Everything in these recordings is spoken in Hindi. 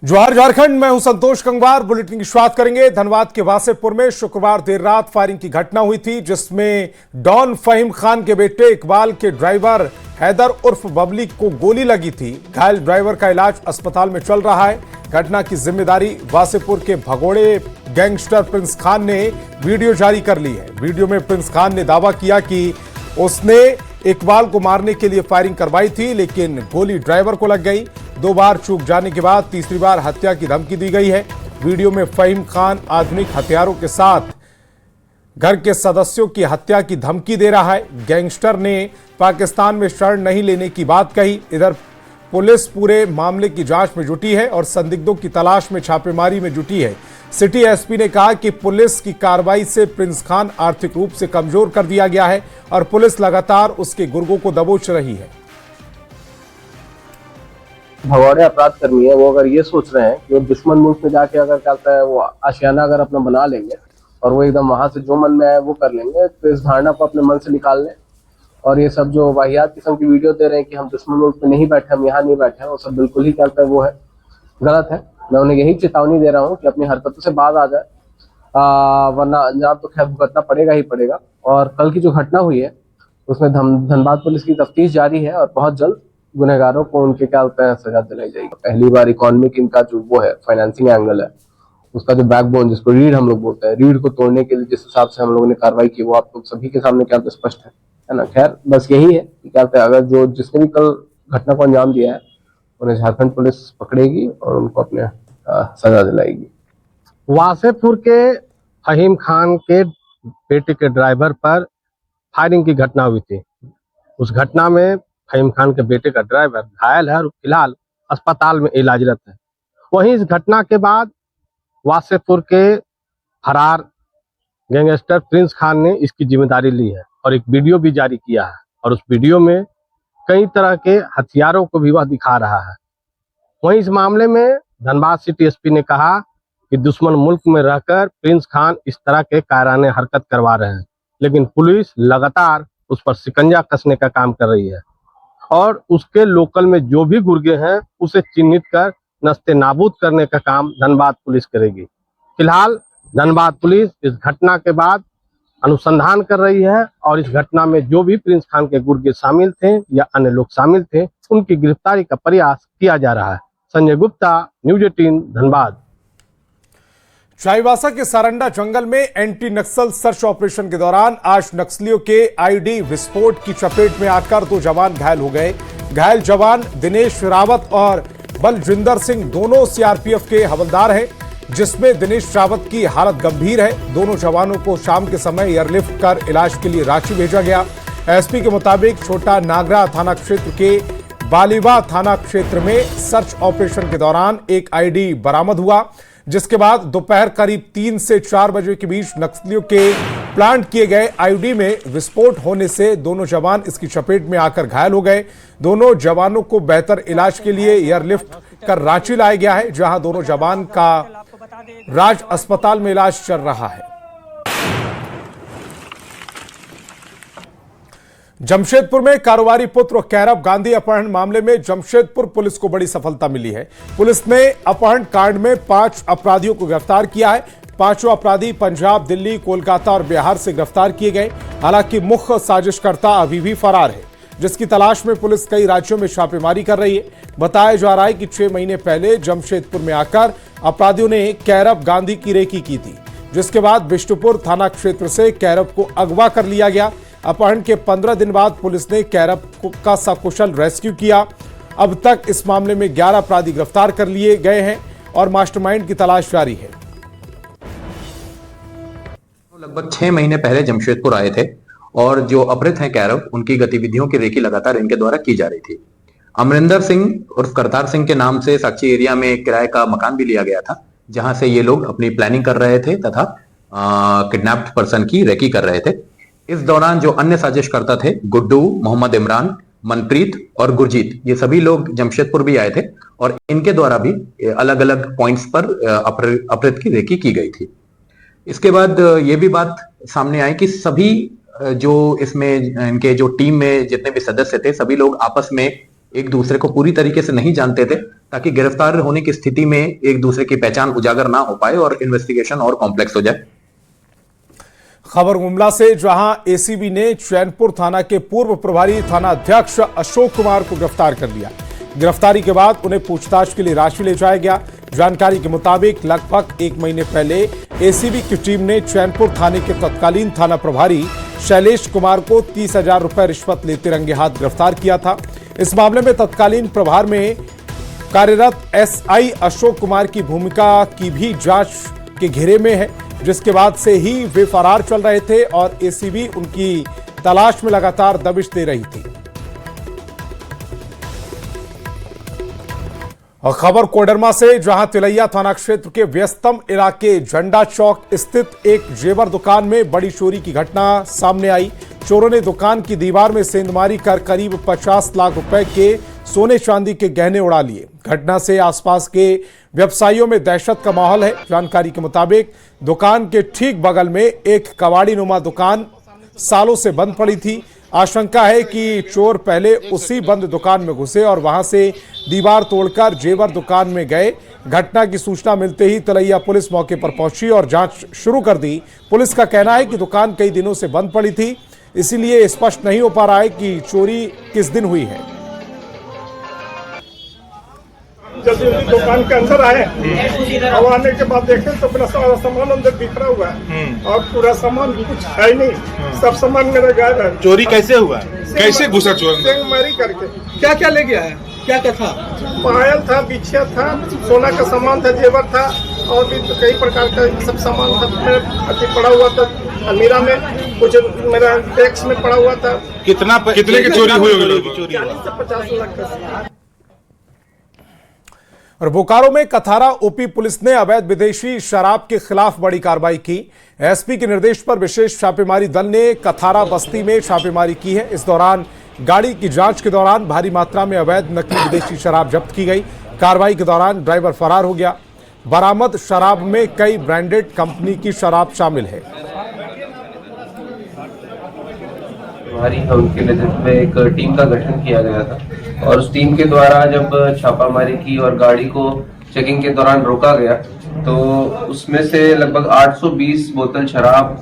जोहार झारखंड। मैं हूं संतोष गंगवार। बुलेटिन की शुरुआत करेंगे। धनबाद के वासेपुर में शुक्रवार देर रात फायरिंग की घटना हुई थी, जिसमें डॉन फहीम खान के बेटे इकबाल के ड्राइवर हैदर उर्फ बबली को गोली लगी थी। घायल ड्राइवर का इलाज अस्पताल में चल रहा है। घटना की जिम्मेदारी वासेपुर के भगोड़े गैंगस्टर प्रिंस खान ने वीडियो जारी कर ली है। वीडियो में प्रिंस खान ने दावा किया कि उसने इकबाल को मारने के लिए फायरिंग करवाई थी, लेकिन गोली ड्राइवर को लग गई। 2 बार चूक जाने के बाद तीसरी बार हत्या की धमकी दी गई है। वीडियो में फहीम खान आधुनिक हथियारों के साथ घर के सदस्यों की हत्या की धमकी दे रहा है। गैंगस्टर ने पाकिस्तान में शरण नहीं लेने की बात कही। इधर पुलिस पूरे मामले की जांच में जुटी है और संदिग्धों की तलाश में छापेमारी में जुटी है। सिटी एसपी ने कहा कि पुलिस की कार्रवाई से प्रिंस खान आर्थिक रूप से कमजोर कर दिया गया है और पुलिस लगातार उसके गुर्गों को दबोच रही है। भगोड़े अपराध कर्मी है वो अगर ये सोच रहे हैं कि वो दुश्मन मुल्क में जाके अगर क्या कहता है वो आशियाना अगर अपना बना लेंगे और वो एकदम वहां से जो मन में आए वो कर लेंगे, तो इस धारणा को अपने मन से निकाल लें। और ये सब जो वाहियात किस्म की वीडियो दे रहे हैं कि हम दुश्मन मुल्क में नहीं बैठे, हम यहाँ नहीं बैठे हैं, वो सब बिल्कुल ही क्या कहता है वो है गलत है। मैं उन्हें यही चेतावनी दे रहा हूँ कि अपनी हरकतों से बाज आ जाए, वरना अंजाम तो खैर भुगतना पड़ेगा ही पड़ेगा। और कल की जो घटना हुई है उसमें धनबाद पुलिस की तफ्तीश जारी है और बहुत जल्द गुनहगारों को उनके क्या होता है सजा दिलाई जाएगी। पहली बार इकोनॉमिक इनका जो वो है फाइनेंसिंग एंगल है, उसका जो बैकबोन जिसको रीढ़ हम लोग बोलते हैं, रीढ़ को तोड़ने के लिए जिस हिसाब से हम लोगों ने कार्रवाई की वो आप लोग सभी के सामने क्या स्पष्ट है ना। खैर बस यही है कि क्या कहते हैं अगर जो जिसने भी कल घटना को अंजाम दिया है उन्हें झारखंड पुलिस पकड़ेगी और उनको अपने सजा दिलाएगी। वासेपुर के फहीम खान के बेटे के ड्राइवर पर फायरिंग की घटना हुई थी। उस घटना में फहीम खान के बेटे का ड्राइवर घायल है और फिलहाल अस्पताल में इलाजरत है। वहीं इस घटना के बाद वासेपुर के फरार गैंगस्टर प्रिंस खान ने इसकी जिम्मेदारी ली है और एक वीडियो भी जारी किया है और उस वीडियो में कई तरह के हथियारों को भी वह दिखा रहा है। वहीं इस मामले में धनबाद सिटी एसपी ने कहा कि दुश्मन मुल्क में रहकर प्रिंस खान इस तरह के कायराने हरकत करवा रहे हैं, लेकिन पुलिस लगातार उस पर शिकंजा कसने का काम कर रही है और उसके लोकल में जो भी गुर्गे हैं उसे चिन्हित कर नस्ते नाबूद करने का काम धनबाद पुलिस करेगी। फिलहाल धनबाद पुलिस इस घटना के बाद अनुसंधान कर रही है और इस घटना में जो भी प्रिंस खान के गुर्गे शामिल थे या अन्य लोग शामिल थे उनकी गिरफ्तारी का प्रयास किया जा रहा है। संजय गुप्ता, न्यूज 18 धनबाद। चाईबासा के सारंडा जंगल में एंटी नक्सल सर्च ऑपरेशन के दौरान आज नक्सलियों के आईडी विस्फोट की चपेट में आकर 2 जवान घायल हो गए। घायल जवान दिनेश रावत और बलजिंदर सिंह दोनों सीआरपीएफ के हवलदार हैं, जिसमें दिनेश रावत की हालत गंभीर है। दोनों जवानों को शाम के समय एयरलिफ्ट कर इलाज के लिए रांची भेजा गया। एसपी के मुताबिक छोटा नागरा थाना क्षेत्र के बालीवा थाना क्षेत्र में सर्च ऑपरेशन के दौरान एक आईडी बरामद हुआ, जिसके बाद दोपहर करीब 3 से 4 बजे के बीच नक्सलियों के प्लांट किए गए आईडी में विस्फोट होने से दोनों जवान इसकी चपेट में आकर घायल हो गए। दोनों जवानों को बेहतर इलाज के लिए एयरलिफ्ट कर रांची लाया गया है, जहां दोनों जवान का राज अस्पताल में इलाज चल रहा है। जमशेदपुर में कारोबारी पुत्र कैरब गांधी अपहरण मामले में जमशेदपुर पुलिस को बड़ी सफलता मिली है। पुलिस ने अपहरण कांड में 5 अपराधियों को गिरफ्तार किया है। 5 अपराधी पंजाब, दिल्ली, कोलकाता और बिहार से गिरफ्तार किए गए। हालांकि मुख्य साजिशकर्ता अभी भी फरार है, जिसकी तलाश में पुलिस कई राज्यों में छापेमारी कर रही है। बताया जा रहा है कि 6 महीने पहले जमशेदपुर में आकर अपराधियों ने कैरब गांधी की रेकी की थी, जिसके बाद बिष्टुपुर थाना क्षेत्र से कैरब को अगवा कर लिया गया। अपहरण के 15 दिन बाद पुलिस ने कैरब का सकुशल रेस्क्यू किया। अब तक इस मामले में 11 अपराधी गिरफ्तार कर लिए गए हैं और मास्टरमाइंड की तलाश जारी है। लगभग 6 महीने पहले जमशेदपुर आए थे और जो अपहृत हैं कैरब, उनकी गतिविधियों की रेकी लगातार इनके द्वारा की जा रही थी। अमरिंदर सिंह उर्फ करतार सिंह के नाम से साक्षी एरिया में एक किराए का मकान भी लिया गया था, जहां से ये लोग अपनी प्लानिंग कर रहे थे तथा किडनैप्ड पर्सन की रेकी कर रहे थे। इस दौरान जो अन्य साजिशकर्ता थे, गुड्डू, मोहम्मद इमरान, मनप्रीत और गुरजीत, ये सभी लोग जमशेदपुर भी आए थे और इनके द्वारा भी अलग अलग पॉइंट्स पर अपहृत की रेकी की गई थी। इसके बाद ये भी बात सामने आई कि सभी जो इसमें इनके जो टीम में जितने भी सदस्य थे, सभी लोग आपस में एक दूसरे को पूरी तरीके से नहीं जानते थे, ताकि गिरफ्तार होने की स्थिति में एक दूसरे की पहचान उजागर ना हो पाए और इन्वेस्टिगेशन और कॉम्प्लेक्स हो जाए। खबर गुमला से, जहां एसीबी ने चैनपुर थाना के पूर्व प्रभारी थाना अध्यक्ष अशोक कुमार को गिरफ्तार कर लिया। गिरफ्तारी के बाद उन्हें पूछताछ के लिए रांची ले जाया गया। जानकारी के मुताबिक लगभग 1 महीने पहले एसीबी की टीम ने चैनपुर थाने के तत्कालीन थाना प्रभारी शैलेश कुमार को 30,000 रुपए रिश्वत लेते रंगे हाथ गिरफ्तार किया था। इस मामले में तत्कालीन प्रभार में कार्यरत एसआई अशोक कुमार की भूमिका की भी जांच के घेरे में है, जिसके बाद से ही वे फरार चल रहे थे और एसीबी उनकी तलाश में लगातार दबिश दे रही थी। और खबर कोडरमा से, जहां तिलैया थाना क्षेत्र के व्यस्तम इलाके झंडा चौक स्थित एक जेवर दुकान में बड़ी चोरी की घटना सामने आई। चोरों ने दुकान की दीवार में सेंधमारी कर करीब 50 लाख रुपए के सोने चांदी के गहने उड़ा लिए। घटना से आसपास के व्यवसायियों में दहशत का माहौल है। जानकारी के मुताबिक दुकान के ठीक बगल में एक कबाड़ी नुमा दुकान सालों से बंद पड़ी थी। आशंका है कि चोर पहले उसी बंद दुकान में घुसे और वहां से दीवार तोड़कर जेवर दुकान में गए। घटना की सूचना मिलते ही तिलैया पुलिस मौके पर पहुंची और जांच शुरू कर दी। पुलिस का कहना है कि दुकान कई दिनों से बंद पड़ी थी, इसीलिए स्पष्ट नहीं हो पा रहा है कि चोरी किस दिन हुई है। जब दुकान के अंदर आए और आने के बाद देखे तो अपना सारा सामान अंदर बिखरा हुआ है और पूरा सामान कुछ है नहीं, सब सामान मेरा गायब है। चोरी कैसे हुआ? कैसे घुसा चोर? सेंधमारी करके। क्या क्या ले गया है? क्या क्या था? पायल था, बिछिया था, सोना का सामान था, जेवर था और भी कई प्रकार का सब सामान था। अति पड़ा हुआ था अलमीरा में, कुछ मेरा टैक्स में पड़ा हुआ था। कितने की चोरी हुई होगी? 40 से 50 लाख का। और बोकारो में कथारा ओपी पुलिस ने अवैध विदेशी शराब के खिलाफ बड़ी कार्रवाई की। एसपी के निर्देश पर विशेष छापेमारी दल ने कथारा बस्ती में छापेमारी की है। इस दौरान गाड़ी की जांच के दौरान भारी मात्रा में अवैध नकली विदेशी शराब जब्त की गई। कार्रवाई के दौरान ड्राइवर फरार हो गया। बरामद शराब में कई ब्रांडेड कंपनी की शराब शामिल है। उनके नेतृत्व में एक टीम का गठन किया गया था और उस टीम के द्वारा जब छापामारी की और गाड़ी को चेकिंग के दौरान रोका गया तो उसमें से लगभग 820 बोतल शराब,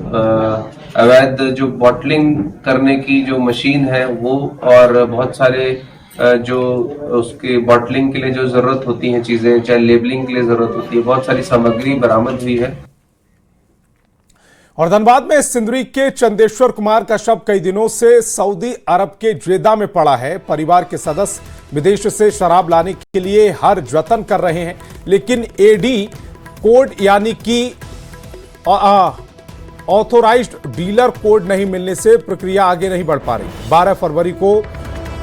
अवैध जो बॉटलिंग करने की जो मशीन है वो, और बहुत सारे जो उसके बॉटलिंग के लिए जो जरूरत होती हैं चीजें, चाहे लेबलिंग के लिए जरूरत होती है, बहुत सारी सामग्री बरामद हुई है। और धनबाद में सिंदरी के चंदेश्वर कुमार का शव कई दिनों से सऊदी अरब के जेदा में पड़ा है। परिवार के सदस्य विदेश से शराब लाने के लिए हर जतन कर रहे हैं, लेकिन एडी कोड यानी कि ऑथोराइज्ड डीलर कोड नहीं मिलने से प्रक्रिया आगे नहीं बढ़ पा रही। 12 फरवरी को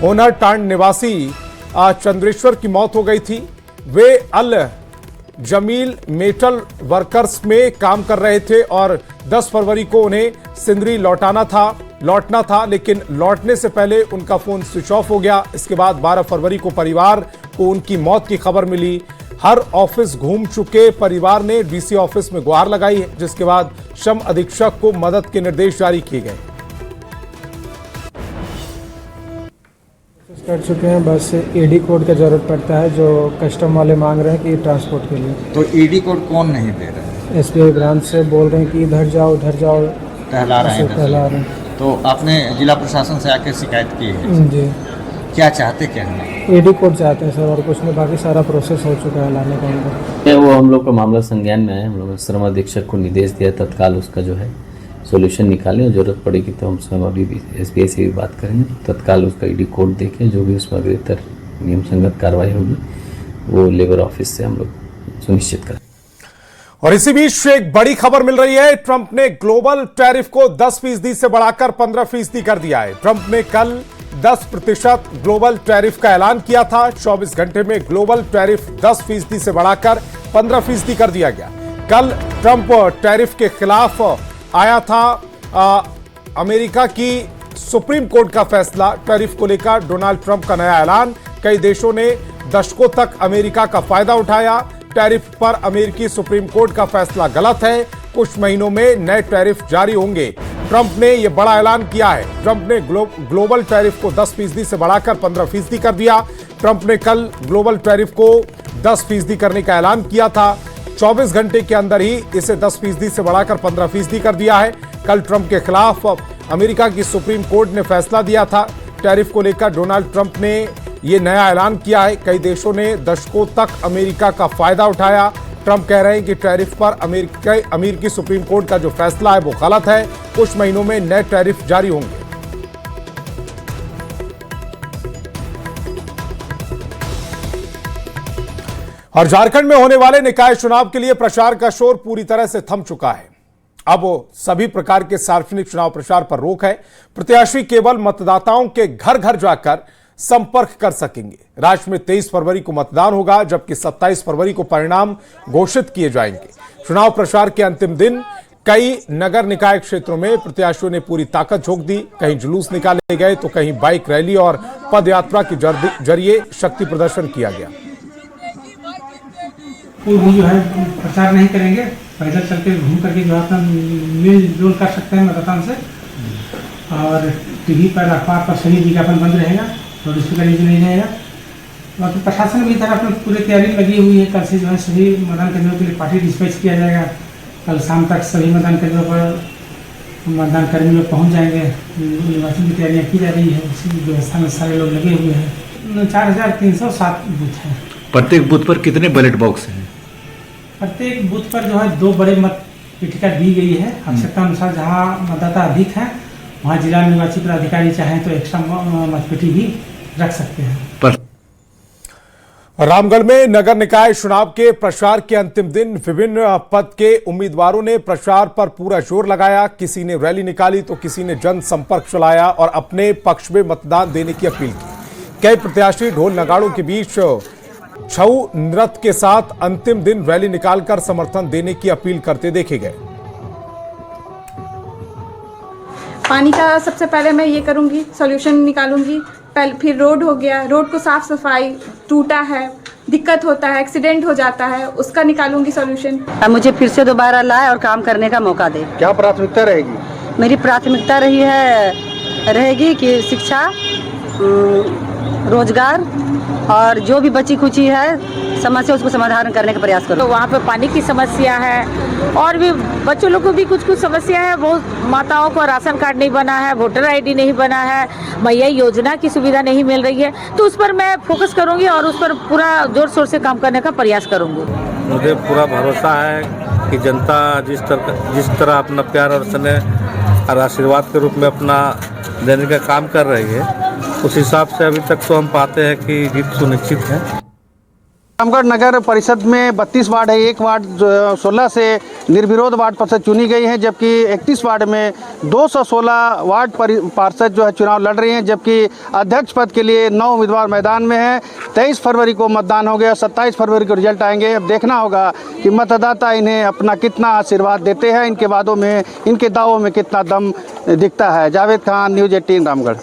होनर टांड निवासी चंद्रेश्वर की मौत हो गई थी। वे अल जमील मेटल वर्कर्स में काम कर रहे थे और 10 फरवरी को उन्हें सिंदरी लौटना था, लेकिन लौटने से पहले उनका फोन स्विच ऑफ हो गया। इसके बाद 12 फरवरी को परिवार को उनकी मौत की खबर मिली। हर ऑफिस घूम चुके परिवार ने डीसी ऑफिस में गुहार लगाई है, जिसके बाद श्रम अधीक्षक को मदद के निर्देश जारी किए गए। कर चुके हैं, बस ईडी कोड का जरूरत पड़ता है जो कस्टम वाले मांग रहे हैं कि ट्रांसपोर्ट के लिए। तो ईडी कोड कौन नहीं दे रहा है? एसबीआई ब्रांच से बोल रहे हैं कि इधर जाओ टहला रहे हैं। तो आपने जिला प्रशासन से आकर शिकायत की है? जी। क्या चाहते क्या है? ईडी कोड चाहते हैं सर, और कुछ नहीं, बाकी सारा प्रोसेस हो चुका है लाने का उनका। वो हम लोग का मामला संज्ञान में है। हम लोग श्रम अधीक्षक को निर्देश दिया तत्काल उसका जो है सॉल्यूशन निकालें और जरूरत पड़ेगी तो हम स्वयं अभी भी एसबीआई से भी बात करेंगे, तत्काल उसका ईडी कोड देखें, जो भी उसमें बेहतर नियम संगत कार्रवाई होगी वो लेबर ऑफिस से हम लोग सुनिश्चित करें। और इसी बीच एक बड़ी खबर मिल रही है। ट्रंप ने ग्लोबल टैरिफ को 10% से बढ़ाकर 15% कर दिया है। ट्रंप ने कल 10% ग्लोबल टैरिफ का ऐलान किया था। 24 घंटे में ग्लोबल टैरिफ 10% से बढ़ाकर 15% कर दिया गया। कल ट्रंप टैरिफ के खिलाफ आया था। अमेरिका की सुप्रीम कोर्ट का फैसला, टैरिफ को लेकर डोनाल्ड ट्रंप का नया ऐलान। कई देशों ने दशकों तक अमेरिका का फायदा उठाया। टैरिफ पर अमेरिकी सुप्रीम कोर्ट का फैसला गलत है। कुछ महीनों में नए टैरिफ जारी होंगे। ट्रंप ने यह बड़ा ऐलान किया है। ट्रंप ने ग्लोबल टैरिफ को 10% से बढ़ाकर 15% कर दिया। ट्रंप ने कल ग्लोबल टैरिफ को 10% करने का ऐलान किया था। 24 घंटे के अंदर ही इसे 10% से बढ़ाकर 15% कर दिया है। कल ट्रंप के खिलाफ अमेरिका की सुप्रीम कोर्ट ने फैसला दिया था। टैरिफ को लेकर डोनाल्ड ट्रंप ने यह नया ऐलान किया है। कई देशों ने दशकों तक अमेरिका का फायदा उठाया। ट्रंप कह रहे हैं कि टैरिफ पर अमेरिकी सुप्रीम कोर्ट का जो फैसला है वो गलत है। कुछ महीनों में नए टैरिफ जारी होंगे। और झारखंड में होने वाले निकाय चुनाव के लिए प्रचार का शोर पूरी तरह से थम चुका है। अब सभी प्रकार के सार्वजनिक चुनाव प्रचार पर रोक है। प्रत्याशी केवल मतदाताओं के घर घर जाकर संपर्क कर सकेंगे। राज्य में 23 फरवरी को मतदान होगा, जबकि 27 फरवरी को परिणाम घोषित किए जाएंगे। चुनाव प्रचार के अंतिम दिन कई नगर निकाय क्षेत्रों में प्रत्याशियों ने पूरी ताकत झोंक दी। कहीं जुलूस निकाले गए तो कहीं बाइक रैली और पदयात्रा के जरिए शक्ति प्रदर्शन किया गया। पूर्व जो है प्रचार नहीं करेंगे, पैदल चल के घूम करके जो है अपना मेल जोल कर सकते हैं मतदान से। और टीवी पर अखबार पर सभी विज्ञापन बंद रहेगा और स्पीकर भी नहीं रहेगा। और तो प्रशासन की तरफ में पूरी तैयारी लगी हुई है। कल से जो है सभी मतदान केंद्रों के लिए पार्टी डिस्पैच किया जाएगा। कल शाम तक सभी मतदान केंद्रों पर मतदान कर्मी लोग पहुँच जाएंगे। निर्वाचन की तैयारियाँ की जा रही है, उसी व्यवस्था में सारे लोग लगे हुए हैं। 4307 बूथ हैं। प्रत्येक बूथ पर कितने बैलेट बॉक्स हैं? प्रत्येक बूथ पर जो है 2 बड़े मत पेटिका दी गई है। आवश्यकता अनुसार जहाँ मतदाता अधिक है वहाँ जिला निर्वाची पदाधिकारी चाहें तो एक्स्ट्रा मतपेटी भी रख सकते हैं। रामगढ़ में नगर निकाय चुनाव के प्रचार के अंतिम दिन विभिन्न पद के उम्मीदवारों ने प्रचार पर पूरा जोर लगाया। किसी ने रैली निकाली तो किसी ने जनसंपर्क चलाया और अपने पक्ष में मतदान देने की अपील की। कई प्रत्याशी ढोल नगाड़ों के बीच छऊ नृत्य के साथ अंतिम दिन रैली निकालकर समर्थन देने की अपील करते देखे गए। पानी का सबसे पहले मैं ये करूंगी, सॉल्यूशन निकालूंगी। फिर रोड हो गया, रोड को साफ सफाई, टूटा है, दिक्कत होता है, एक्सीडेंट हो जाता है, उसका निकालूंगी सॉल्यूशन। मुझे फिर से दोबारा लाए और काम करने का मौका दे। क्या प्राथमिकता रहेगी? मेरी प्राथमिकता रहेगी कि शिक्षा, रोजगार और जो भी बची खुची है समस्या उसको समाधान करने का प्रयास करो। तो वहाँ पे पानी की समस्या है और भी बच्चों लोग को भी कुछ समस्या है। बहुत माताओं को राशन कार्ड नहीं बना है, वोटर आईडी नहीं बना है, मैया योजना की सुविधा नहीं मिल रही है। तो उस पर मैं फोकस करूंगी और उस पर पूरा जोर शोर से काम करने का प्रयास करूंगी। मुझे पूरा भरोसा है कि जनता जिस तरह अपना प्यार और स्नेह और आशीर्वाद के रूप में अपना देने का काम कर रही है, उस हिसाब से अभी तक तो हम पाते हैं कि जीत सुनिश्चित है। रामगढ़ नगर परिषद में 32 वार्ड है। एक वार्ड 16 से निर्विरोध वार्ड पार्षद चुनी गई है, जबकि 31 वार्ड में 216 वार्ड पार्षद जो है चुनाव लड़ रही हैं। जबकि अध्यक्ष पद के लिए 9 उम्मीदवार मैदान में हैं। 23 फरवरी को मतदान हो गया, 27 फरवरी को रिजल्ट आएंगे। अब देखना होगा कि मतदाता इन्हें अपना कितना आशीर्वाद देते हैं, इनके दावों में कितना दम दिखता है। जावेद खान, न्यूज़ 18 रामगढ़।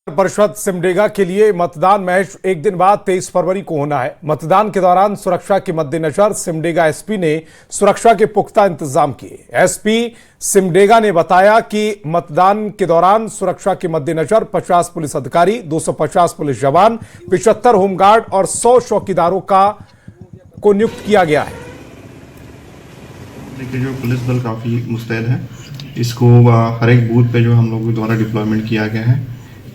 परिषद सिमडेगा के लिए मतदान महज एक दिन बाद 23 फरवरी को होना है। मतदान के दौरान सुरक्षा के मद्देनजर सिमडेगा एसपी ने सुरक्षा के पुख्ता इंतजाम किए। एसपी सिमडेगा ने बताया कि मतदान के दौरान सुरक्षा के मद्देनजर 50 पुलिस अधिकारी, 250 पुलिस जवान, 75 होमगार्ड और 100 चौकीदारों को नियुक्त किया गया है। देखिए, जो पुलिस बल काफी मुस्तैद है। इसको हर एक बूथ पे जो हम लोगों द्वारा डिप्लॉयमेंट किया गया है।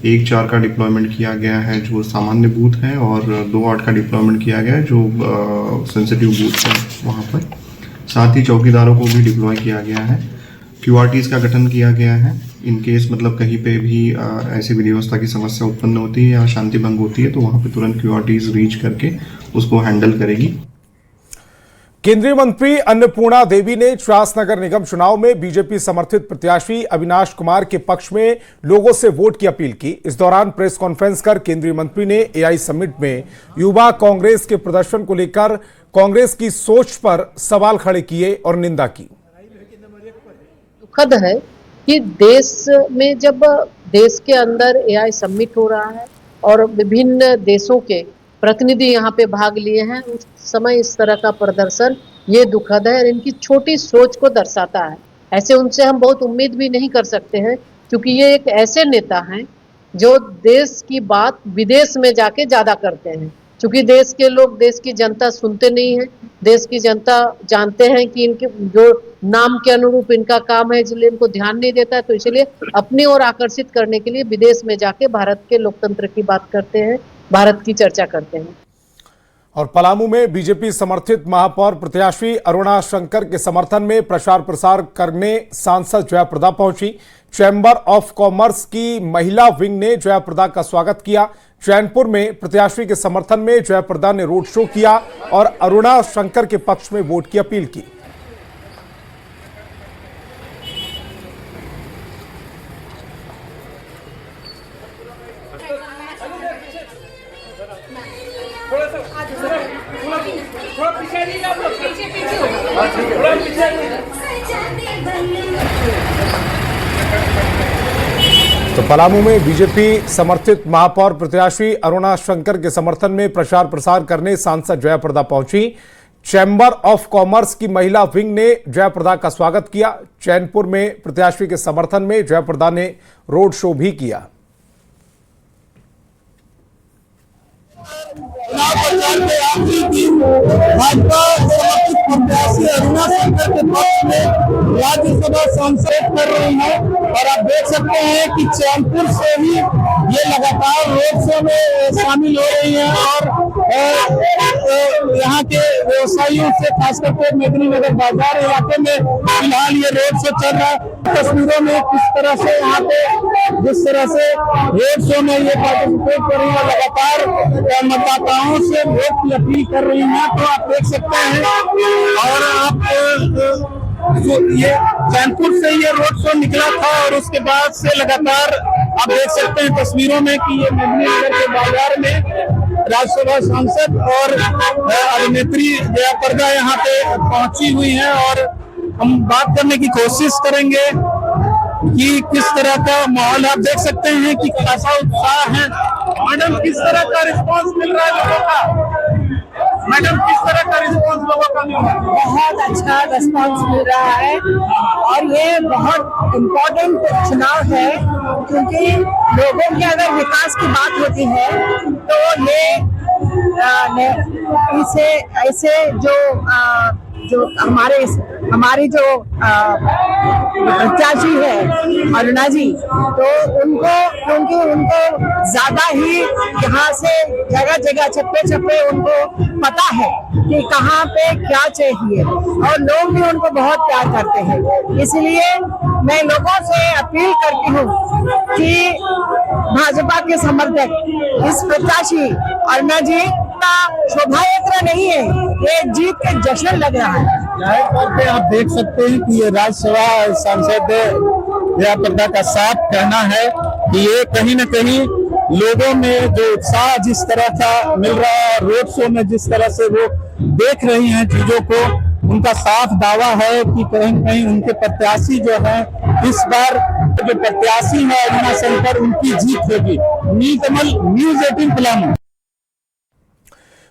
1-4 का डिप्लॉयमेंट किया गया है जो सामान्य बूथ है, और 2-8 का डिप्लॉयमेंट किया गया है जो सेंसिटिव बूथ है वहाँ पर। साथ ही चौकीदारों को भी डिप्लॉय किया गया है। QRTs का गठन किया गया है। इन केस मतलब कहीं पे भी ऐसी विधि व्यवस्था की समस्या उत्पन्न होती है या शांति भंग होती है तो वहाँ पे तुरंत QRTs रीच करके उसको हैंडल करेगी। केंद्रीय मंत्री अन्नपूर्णा देवी ने त्रास नगर निगम चुनाव में बीजेपी समर्थित प्रत्याशी अविनाश कुमार के पक्ष में लोगों से वोट की अपील की। इस दौरान प्रेस कॉन्फ्रेंस कर केंद्रीय मंत्री ने AI समिट में युवा कांग्रेस के प्रदर्शन को लेकर कांग्रेस की सोच पर सवाल खड़े किए और निंदा की। दुखद है कि देश में जब देश के अंदर AI समिट हो रहा है और विभिन्न देशों के प्रतिनिधि यहाँ पे भाग लिए हैं, उस समय इस तरह का प्रदर्शन ये दुखद है और इनकी छोटी सोच को दर्शाता है। ऐसे उनसे हम बहुत उम्मीद भी नहीं कर सकते हैं, क्योंकि ये एक ऐसे नेता हैं जो देश की बात विदेश में जाके ज्यादा करते हैं। क्योंकि देश के लोग, देश की जनता सुनते नहीं है, देश की जनता जानते हैं कि इनके जो नाम के अनुरूप इनका काम है, इसलिए इनको ध्यान नहीं देता है। तो इसलिए अपनी ओर आकर्षित करने के लिए विदेश में जाके भारत के लोकतंत्र की बात करते हैं, भारत की चर्चा करते हैं। और पलामू में बीजेपी समर्थित महापौर प्रत्याशी अरुणा शंकर के समर्थन में प्रचार प्रसार करने सांसद जयाप्रदा पहुंची। चैम्बर ऑफ कॉमर्स की महिला विंग ने जयाप्रदा का स्वागत किया। चैनपुर में प्रत्याशी के समर्थन में जयाप्रदा ने रोड शो किया और अरुणा शंकर के पक्ष में वोट की अपील की। तो पलामू में बीजेपी समर्थित महापौर प्रत्याशी अरुणा शंकर के समर्थन में प्रचार प्रसार करने सांसद जयाप्रदा पहुंची। चैम्बर ऑफ कॉमर्स की महिला विंग ने जयाप्रदा का स्वागत किया। चैनपुर में प्रत्याशी के समर्थन में जयाप्रदा ने रोड शो भी किया। भाजपा समर्थित प्रत्याशी अरुणा शंकर के पक्ष में राज्यसभा सांसद कर रही है और आप देख सकते हैं कि चैनपुर से ही ये लगातार रोड शो में शामिल हो रही हैं और यहाँ के व्यवसायियों से खास करके मेदिनीनगर बाजार इलाके में फिलहाल ये रोड शो चल रहा है। तस्वीरों में किस तरह से यहाँ पे जिस तरह से रोड शो में ये पार्टिसिपेट कर रही है, लगातार मतदाताओं से वोट की अपील कर रही हैं, तो आप देख सकते हैं। और आप ये चैनपुर से ये रोड शो निकला था और उसके बाद से लगातार आप देख सकते हैं तस्वीरों में कि ये मेदिनीनगर के बाजार में राज्यसभा सांसद और अभिनेत्री जयाप्रदा यहाँ पे पहुंची हुई हैं और हम बात करने की कोशिश करेंगे कि किस तरह का माहौल आप देख सकते हैं कि खासा उत्साह है। मैडम, किस तरह का रिस्पांस मिल रहा है लोगों का? मैडम, किस तरह का रिस्पांस लोगों का मिल रहा है? बहुत अच्छा रिस्पांस मिल रहा है और ये बहुत इम्पोर्टेंट चुनाव है, क्योंकि लोगों के अगर विकास की बात होती है तो ये इसे ऐसे जो हमारी जो प्रत्याशी है अरुणा जी, तो उनको क्योंकि उनको ज्यादा ही यहाँ से जगह जगह छप्पे छप्पे उनको पता है कि कहाँ पे क्या चाहिए और लोग भी उनको बहुत प्यार करते हैं। इसलिए मैं लोगों से अपील करती हूँ कि भाजपा के समर्थक इस प्रत्याशी अरुणा जी का शोभा यात्रा नहीं है, ये जीत के जश्न लग रहा है। जाहिर तौर पे आप देख सकते हैं कि ये राज्यसभा सांसद जयाप्रदा का साफ कहना है कि ये कहीं न कहीं लोगों में जो उत्साह जिस तरह का मिल रहा है, रोड शो में जिस तरह से वो देख रही हैं चीजों को, उनका साफ दावा है कि कहीं न कहीं उनके प्रत्याशी जो है इस बार जो प्रत्याशी है अरुणा शंकर, उनकी जीत होगी। नीलकमल, न्यूज़ 18 पलामू।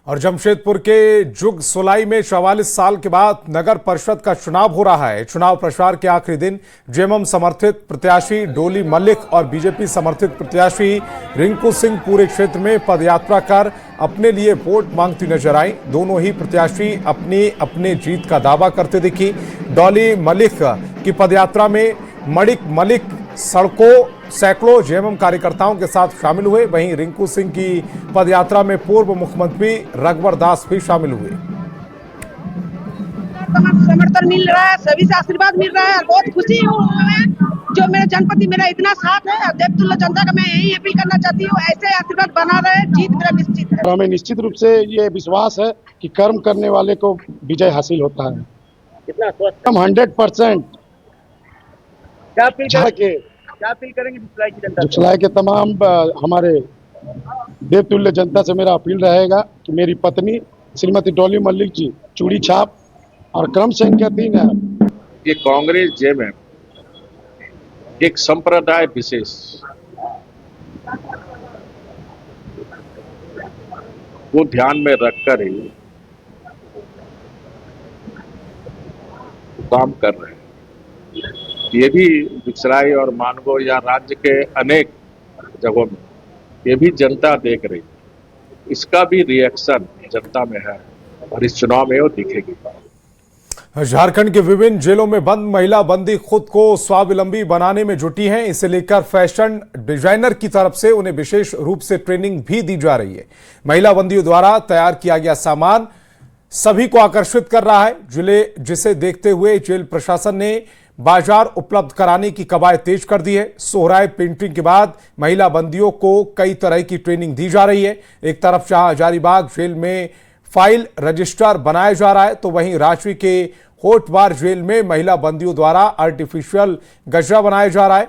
और जमशेदपुर के जुग सोलाई में 44 साल के बाद नगर परिषद का चुनाव हो रहा है। चुनाव प्रचार के आखिरी दिन जेएमएम समर्थित प्रत्याशी डोली मलिक और बीजेपी समर्थित प्रत्याशी रिंकू सिंह पूरे क्षेत्र में पदयात्रा कर अपने लिए वोट मांगती नजर आई। दोनों ही प्रत्याशी अपने जीत का दावा करते दिखी। डोली मलिक की पदयात्रा में मणिक मलिक सैकड़ों जेएमएम कार्यकर्ताओं के साथ शामिल हुए। वहीं रिंकू सिंह की पदयात्रा में पूर्व मुख्यमंत्री रघुवर दास भी शामिल हुए। समर्थन मिल रहा है, सभी से आशीर्वाद मिल रहा है, बहुत खुशी हूँ मैं जो मेरे जनपति मेरा इतना साथ है। देवतुल्य जनता का मैं यही अपील करना चाहती हूँ, ऐसे आशीर्वाद बना रहे, जीत मेरा निश्चित है। हमें निश्चित रूप से ये विश्वास है कि कर्म करने वाले को विजय हासिल होता है। कितना स्वस्थ? हम 100% क्या अपील करेंगे जुगसलाई की जनता? जुगसलाई के तमाम हमारे देवतुल्य जनता से मेरा अपील रहेगा कि मेरी पत्नी श्रीमती डोली मलिक जी चूड़ी छाप और क्रम संख्या 3 है। ये कांग्रेस जेएमएम एक संप्रदाय विशेष को ध्यान में रखकर ही काम कर रहे हैं। ये भी विक्सराई और मानगो या राज्य के अनेक जगहों में ये भी जनता देख रही है। इसका भी रिएक्शन जनता में है और इस चुनाव में वो दिखेगी। झारखंड के विभिन्न जेलों में बंद महिला बंदी खुद को स्वावलंबी बनाने में जुटी हैं। इसे लेकर फैशन डिजाइनर की तरफ से उन्हें विशेष रूप से ट्रेनिंग भी दी जा रही है। महिला बंदियों द्वारा तैयार किया गया सामान सभी को आकर्षित कर रहा है, जिसे देखते हुए जेल प्रशासन ने बाजार उपलब्ध कराने की कवायद तेज कर दी है। सोहराय पेंटिंग के बाद महिला बंदियों को कई तरह की ट्रेनिंग दी जा रही है। एक तरफ जहां हजारीबाग जेल में फाइल रजिस्टर बनाया जा रहा है, तो वहीं रांची के होटवार जेल में महिला बंदियों द्वारा आर्टिफिशियल गजरा बनाया जा रहा है।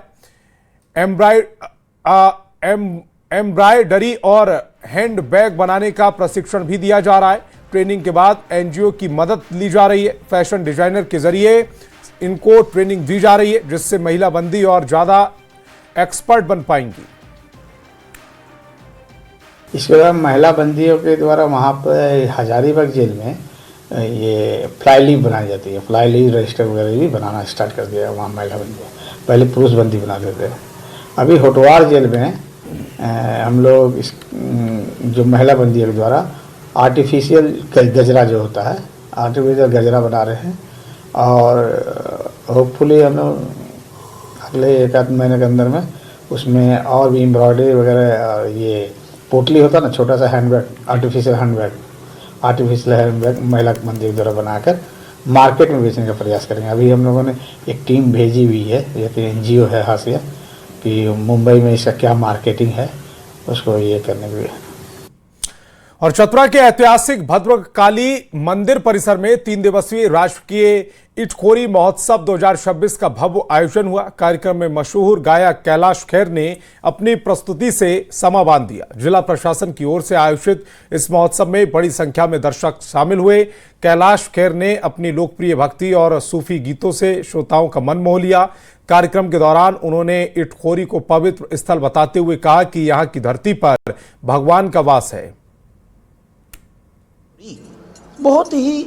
एम्ब्रॉयडरी और हैंड बैग बनाने का प्रशिक्षण भी दिया जा रहा है। ट्रेनिंग के बाद एनजीओ की मदद ली जा रही है। फैशन डिजाइनर के जरिए इनको ट्रेनिंग दी जा रही है, जिससे महिला बंदी और ज्यादा एक्सपर्ट बन पाएंगी। इसके बाद महिला बंदियों के द्वारा वहाँ पर हजारीबाग जेल में ये फ्लाई लीव बनाई जाती है। फ्लाई लीव रजिस्टर वगैरह भी बनाना स्टार्ट कर दिया वहाँ महिला बंदी। पहले पुरुष बंदी बनाते थे। अभी होटवार जेल में हम लोग इस जो महिला बंदियों के द्वारा आर्टिफिशियल गजरा जो होता है, आर्टिफिशियल गजरा बना रहे हैं और होपफुली हम लोग अगले 1-8 महीने के अंदर में उसमें और भी एम्ब्रॉयडरी वगैरह, ये पोटली होता है ना, छोटा सा हैंडबैग, आर्टिफिशियल हैंडबैग महिला बंदी द्वारा बनाकर मार्केट में बेचने का प्रयास करेंगे। अभी हम लोगों ने एक टीम भेजी हुई है, ये एनजीओ है हासिया, कि मुंबई में इसका क्या मार्केटिंग है उसको ये करने के लिए। और चतरा के ऐतिहासिक भद्रकाली मंदिर परिसर में 3 दिवसीय राष्ट्रीय इटखोरी महोत्सव 2026 का भव्य आयोजन हुआ। कार्यक्रम में मशहूर गायक कैलाश खेर ने अपनी प्रस्तुति से समा बांध दिया। जिला प्रशासन की ओर से आयोजित इस महोत्सव में बड़ी संख्या में दर्शक शामिल हुए। कैलाश खेर ने अपनी लोकप्रिय भक्ति और सूफी गीतों से श्रोताओं का मन मोह लिया। कार्यक्रम के दौरान उन्होंने इटखोरी को पवित्र स्थल बताते हुए कहा कि यहाँ की धरती पर भगवान का वास है। बहुत ही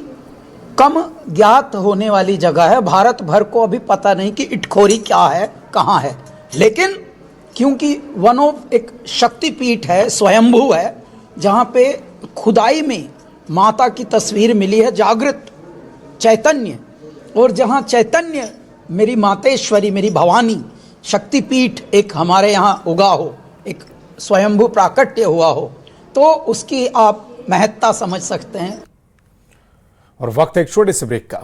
कम ज्ञात होने वाली जगह है। भारत भर को अभी पता नहीं कि इटखोरी क्या है, कहाँ है, लेकिन क्योंकि एक शक्तिपीठ है, स्वयंभू है, जहाँ पे खुदाई में माता की तस्वीर मिली है, जागृत चैतन्य, और जहाँ चैतन्य मेरी मातेश्वरी, मेरी भवानी शक्तिपीठ एक हमारे यहाँ उगा हो, एक स्वयंभू प्राकट्य हुआ हो, तो उसकी आप महत्ता समझ सकते हैं। और वक्त एक छोटे से ब्रेक का।